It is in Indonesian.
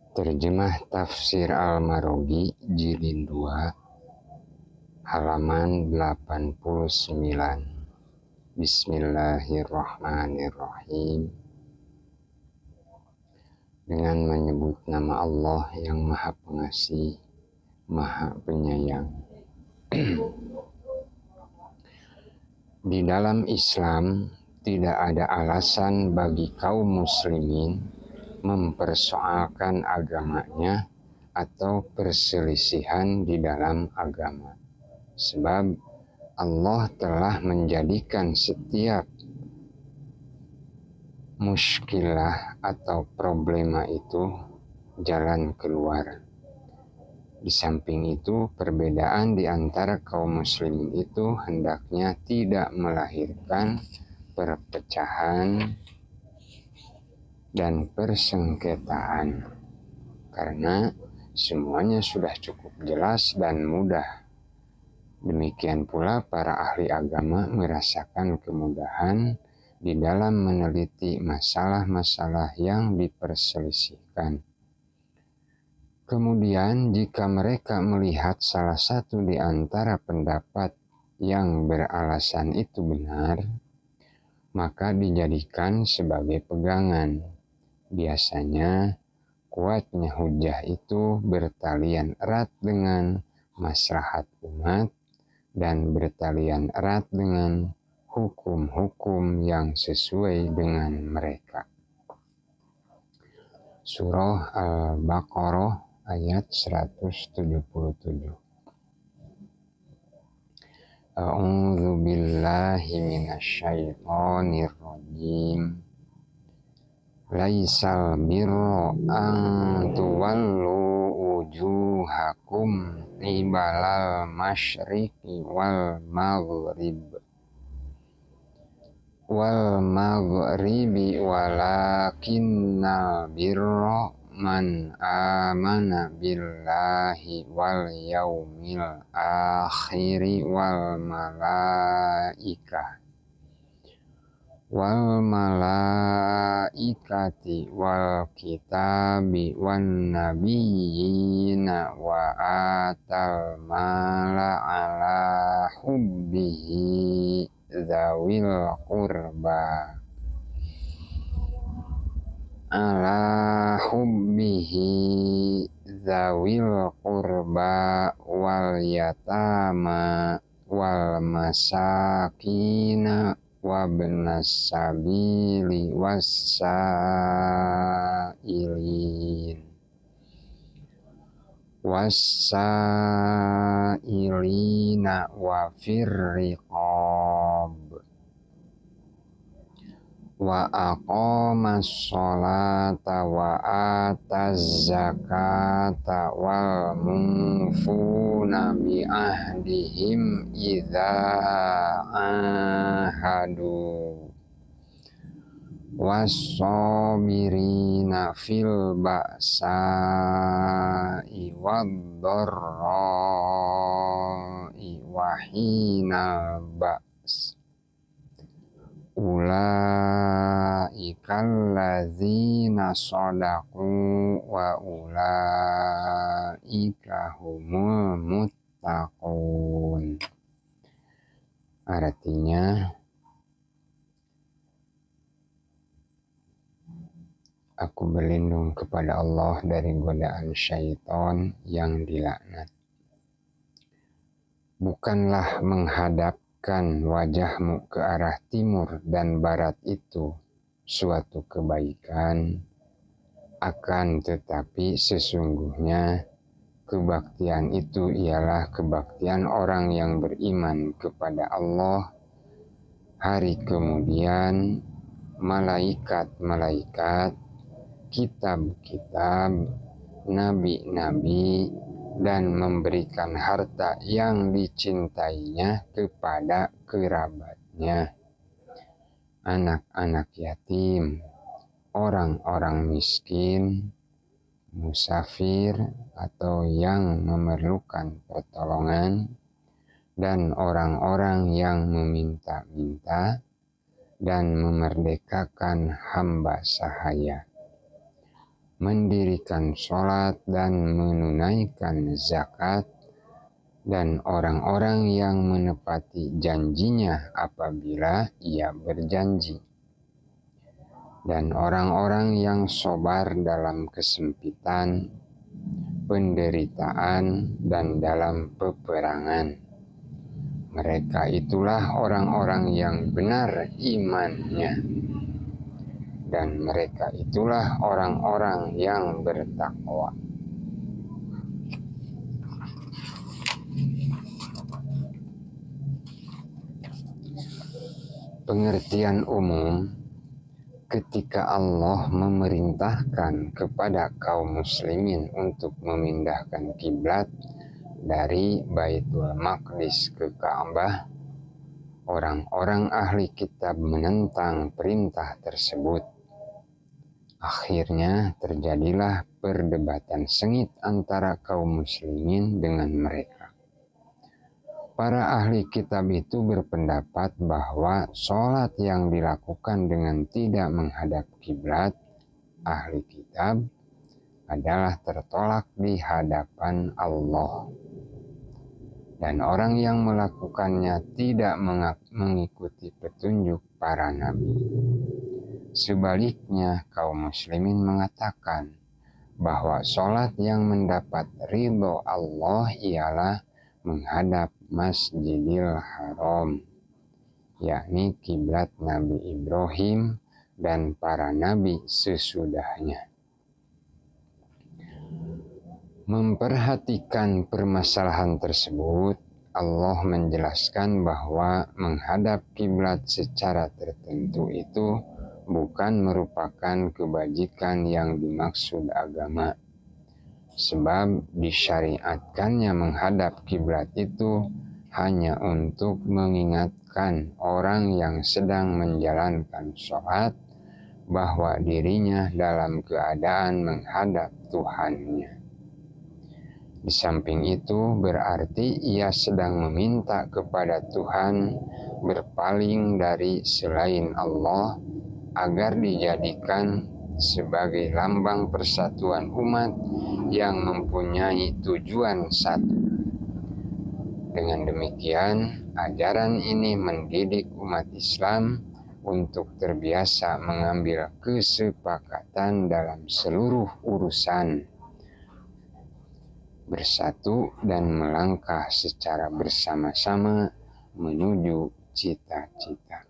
Terjemah Tafsir Al-Marogi Jilid 2 halaman 89. Bismillahirrahmanirrahim. Dengan menyebut nama Allah yang Maha Pengasih, Maha Penyayang. Di dalam Islam tidak ada alasan bagi kaum muslimin mempersoalkan agamanya atau perselisihan di dalam agama. Sebab Allah telah menjadikan setiap muskilah atau problema itu jalan keluar. Di samping itu, perbedaan di antara kaum muslimin itu hendaknya tidak melahirkan perpecahan dan persengketaan, karena semuanya sudah cukup jelas dan mudah. Demikian pula para ahli agama merasakan kemudahan di dalam meneliti masalah-masalah yang diperselisihkan. Kemudian jika mereka melihat salah satu di antara pendapat yang beralasan itu benar, maka dijadikan sebagai pegangan. Biasanya kuatnya hujah itu bertalian erat dengan maslahat umat dan bertalian erat dengan hukum-hukum yang sesuai dengan mereka. Surah Al-Baqarah ayat 177. A'udzu billahi minasyaitonir rajim. Laisal birra an tuwallu wujuhakum qibalal masyriqi wal maghribi walakinnal birra man amana billahi wal yaumil akhiri wal malaikati wal kitabi wan nabiyina wa atal mala ala hubbihi zawil qurba wal yatama wal masakina wabnas sabili wassailina wa firriqab wa aqamas sholata wa ataz zakata wal mufuna bi ahdihim idza ahadu was-sabirina fil ba'sa'i wad-dharra'i wa hinal ba's. Ulaikal ladzina shadaqu wa ulaika humul muttaqun. Artinya, aku berlindung kepada Allah dari godaan syaitan yang dilaknat. Bukanlah menghadapkan wajahmu ke arah timur dan barat itu suatu kebaikan, akan tetapi sesungguhnya kebaktian itu ialah kebaktian orang yang beriman kepada Allah, hari kemudian, malaikat-malaikat, kitab-kitab, nabi-nabi, dan memberikan harta yang dicintainya kepada kerabatnya, anak-anak yatim, orang-orang miskin, musafir atau yang memerlukan pertolongan, dan orang-orang yang meminta-minta dan memerdekakan hamba sahaya. mendirikan sholat dan menunaikan zakat, dan orang-orang yang menepati janjinya apabila ia berjanji, dan orang-orang yang sabar dalam kesempitan, penderitaan, dan dalam peperangan. Mereka itulah orang-orang yang benar imannya, dan mereka itulah orang-orang yang bertakwa. Pengertian umum ketika Allah memerintahkan kepada kaum muslimin untuk memindahkan kiblat dari Baitul Maqdis ke Ka'bah, orang-orang ahli kitab menentang perintah tersebut. Akhirnya terjadilah perdebatan sengit antara kaum muslimin dengan mereka. Para ahli kitab itu berpendapat bahwa sholat yang dilakukan dengan tidak menghadap kiblat ahli kitab adalah tertolak di hadapan Allah. Dan orang yang melakukannya tidak mengikuti petunjuk para nabi. Sebaliknya, kaum muslimin mengatakan bahwa sholat yang mendapat ridho Allah ialah menghadap Masjidil Haram, yakni kiblat Nabi Ibrahim dan para nabi sesudahnya. Memperhatikan permasalahan tersebut, Allah menjelaskan bahwa menghadap kiblat secara tertentu itu bukan merupakan kebajikan yang dimaksud agama. Sebab disyariatkannya menghadap kiblat itu hanya untuk mengingatkan orang yang sedang menjalankan sholat bahwa dirinya dalam keadaan menghadap Tuhannya. Di samping itu berarti ia sedang meminta kepada Tuhan berpaling dari selain Allah agar dijadikan sebagai lambang persatuan umat yang mempunyai tujuan satu. Dengan demikian, ajaran ini mendidik umat Islam untuk terbiasa mengambil kesepakatan dalam seluruh urusan, bersatu dan melangkah secara bersama-sama menuju cita-cita.